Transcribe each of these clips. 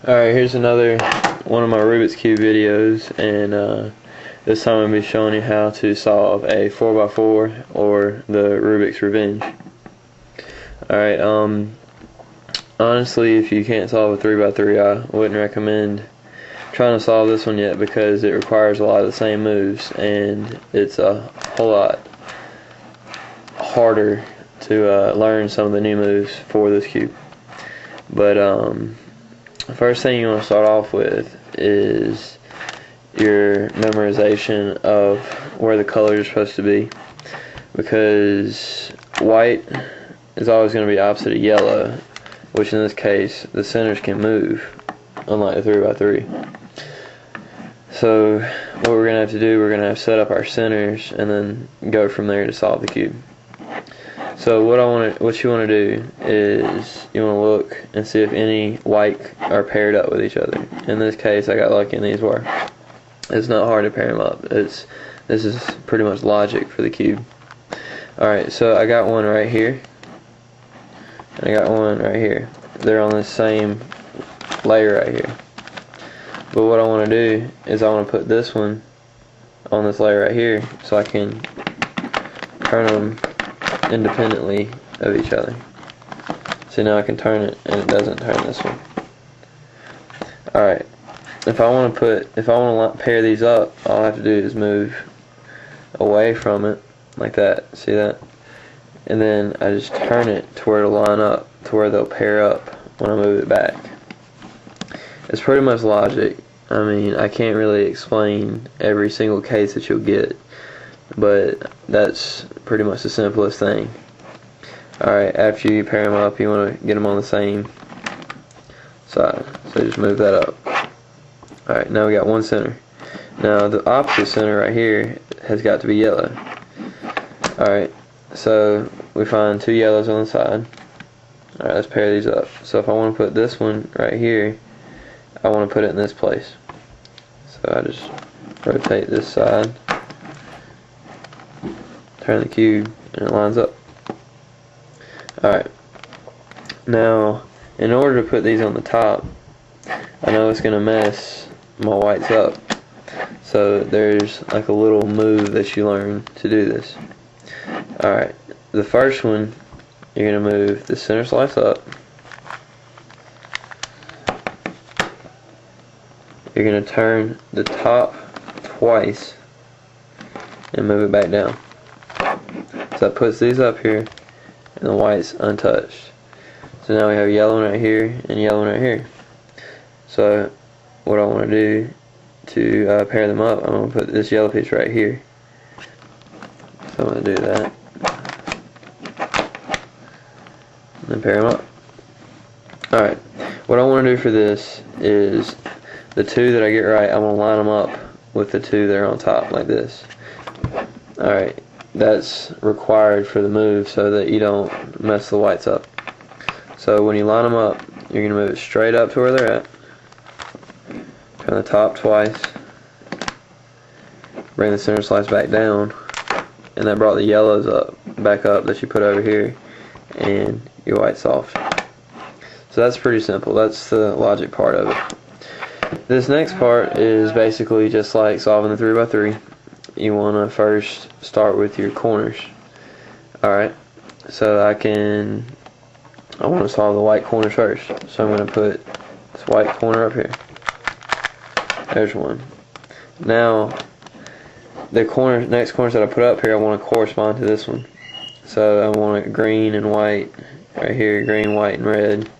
Alright, here's another one of my Rubik's Cube videos, and this time I'm going to be showing you how to solve a 4x4 or the Rubik's Revenge. Alright, honestly, if you can't solve a 3x3, I wouldn't recommend trying to solve this one yet because it requires a lot of the same moves, and it's a whole lot harder to learn some of the new moves for this cube. But the first thing you want to start off with is your memorization of where the colors are supposed to be, because white is always going to be opposite of yellow, which in this case the centers can move, unlike the 3x3. So what we're going to have to do, we're going to have to set up our centers and then go from there to solve the cube. So what you want to do is you want to look and see if any white are paired up with each other. In this case, I got lucky and these were. It's not hard to pair them up. This is pretty much logic for the cube. Alright, so I got one right here, and I got one right here. They're on the same layer right here. But what I want to do is I want to put this one on this layer right here so I can turn them independently of each other. See, now I can turn it and it doesn't turn this one. Alright, if I want to pair these up, all I have to do is move away from it like that. See that? And then I just turn it to where it'll line up to where they'll pair up when I move it back. It's pretty much logic. I mean, I can't really explain every single case that you'll get, but that's pretty much the simplest thing. Alright, after you pair them up, you want to get them on the same side. So just move that up. Alright, now we got one center. Now the opposite center right here has got to be yellow. Alright, so we find two yellows on the side. Alright, let's pair these up. So if I want to put this one right here, I want to put it in this place. So I just rotate this side, turn the cube, and it lines up. Alright, now in order to put these on the top, I know it's going to mess my whites up, so there's like a little move that you learn to do this. Alright, the first one, you're going to move the center slice up, you're going to turn the top twice and move it back down. So that puts these up here and the white's untouched. So now we have yellow right here and yellow right here. So what I want to do to pair them up, I'm going to put this yellow piece right here. So I'm going to do that. And then pair them up. Alright, what I want to do for this is the two that I get right, I'm going to line them up with the two that are on top like this. Alright, that's required for the move so that you don't mess the whites up. So when you line them up, you're going to move it straight up to where they're at. Turn the top twice. Bring the center slice back down. And that brought the yellows back up that you put over here. And your white's soft. So that's pretty simple. That's the logic part of it. This next part is basically just like solving the 3x3. You want to first start with your corners. Alright, so I want to solve the white corners first. So I'm going to put this white corner up here. There's one. Now, the next corners that I put up here, I want to correspond to this one. So I want it green and white right here, green, white, and red.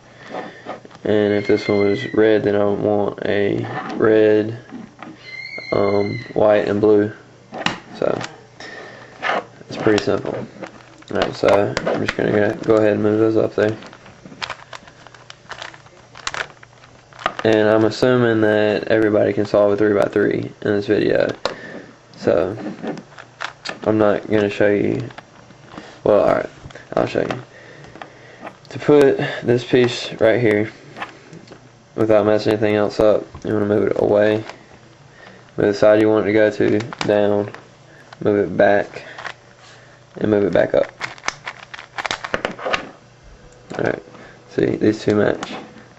And if this one was red, then I would want a red, white, and blue. So it's pretty simple. Alright, so I'm just going to go ahead and move those up there. And I'm assuming that everybody can solve a 3x3 in this video. So I'm not going to show you. Well, alright, I'll show you. To put this piece right here without messing anything else up, you want to move it away. Move the side you want it to go to, down, move it back, and move it back up. Alright, see, these two match.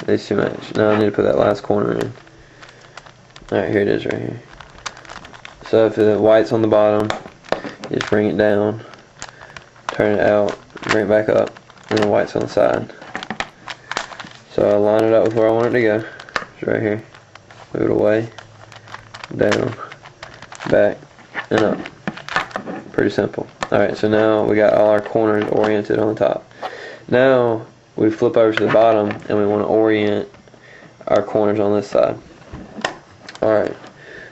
These two match. Now I need to put that last corner in. Alright, here it is right here. So if the white's on the bottom, you just bring it down, turn it out, bring it back up, and the white's on the side. So I line it up with where I want it to go. It's right here. Move it away, down, back, and up. Pretty simple. Alright, so now we got all our corners oriented on the top. Now we flip over to the bottom and we want to orient our corners on this side. Alright,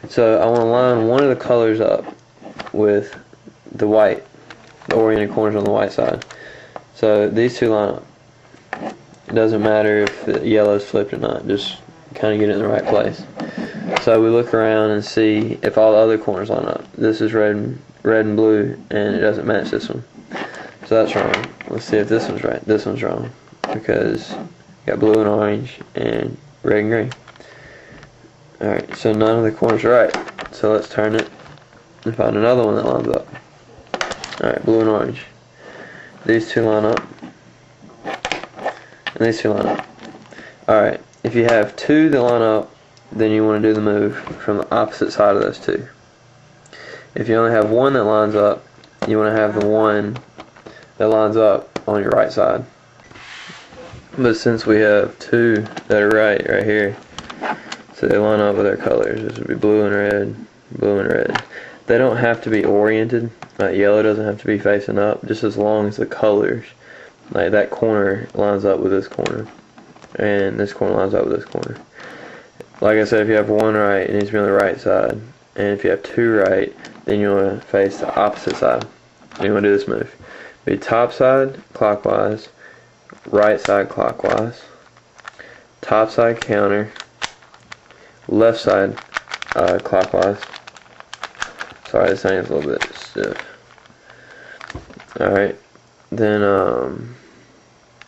so I want to line one of the colors up with the white, the oriented corners on the white side. So these two line up. It doesn't matter if the yellow is flipped or not, just kind of get it in the right place. So we look around and see if all the other corners line up. This is red and blue, and it doesn't match this one. So that's wrong. Let's see if this one's right. This one's wrong because you got blue and orange and red and green. Alright, so none of the corners are right. So let's turn it and find another one that lines up. Alright, blue and orange. These two line up. And these two line up. Alright, if you have two that line up, then you want to do the move from the opposite side of those two. If you only have one that lines up, you want to have the one that lines up on your right side. But since we have two that are right here, so they line up with their colors. This would be blue and red, blue and red. They don't have to be oriented. Like yellow doesn't have to be facing up, just as long as the colors, like that corner lines up with this corner, and this corner lines up with this corner. Like I said, if you have one right, it needs to be on the right side. And if you have two right, then you want to face the opposite side. And you want to do this move. Be top side clockwise, right side clockwise, top side counter, left side clockwise. Sorry, this thing is a little bit stiff. Alright, then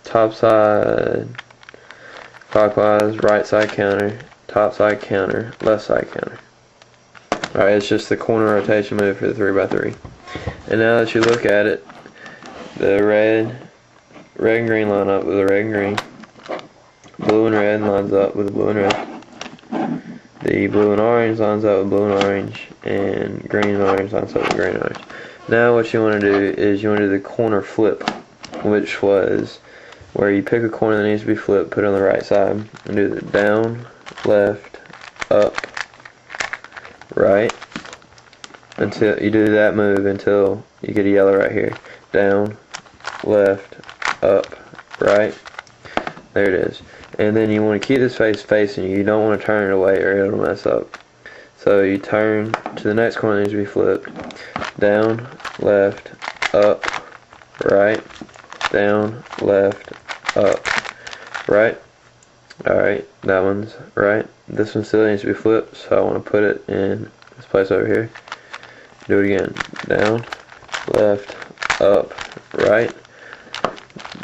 top side clockwise, right side counter, top side counter, left side counter. Alright, it's just the corner rotation move for the 3x3. And now that you look at it, the red and green line up with the red and green. Blue and red lines up with the blue and red. The blue and orange lines up with blue and orange, and green and orange lines up with green and orange. Now what you want to do is you want to do the corner flip, which was where you pick a corner that needs to be flipped, put it on the right side, and do the down, left, up, right, until you do that move until you get a yellow right here. Down, left, up, right. There it is. And then you want to keep this face facing you. You don't want to turn it away or it'll mess up. So you turn to the next corner that needs to be flipped. Down, left, up, right, down, left, up, right. Alright, that one's right. This one still needs to be flipped, so I want to put it in this place over here. Do it again. Down, left, up, right,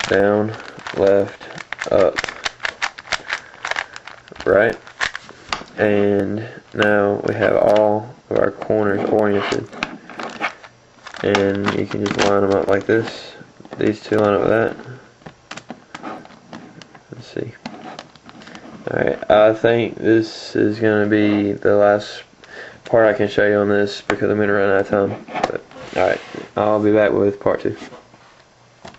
down, left, up, right. And now we have all of our corners oriented. And you can just line them up like this. These two line up with that. Let's see. Alright, I think this is going to be the last part I can show you on this because I'm going to run out of time. But, alright, I'll be back with part 2.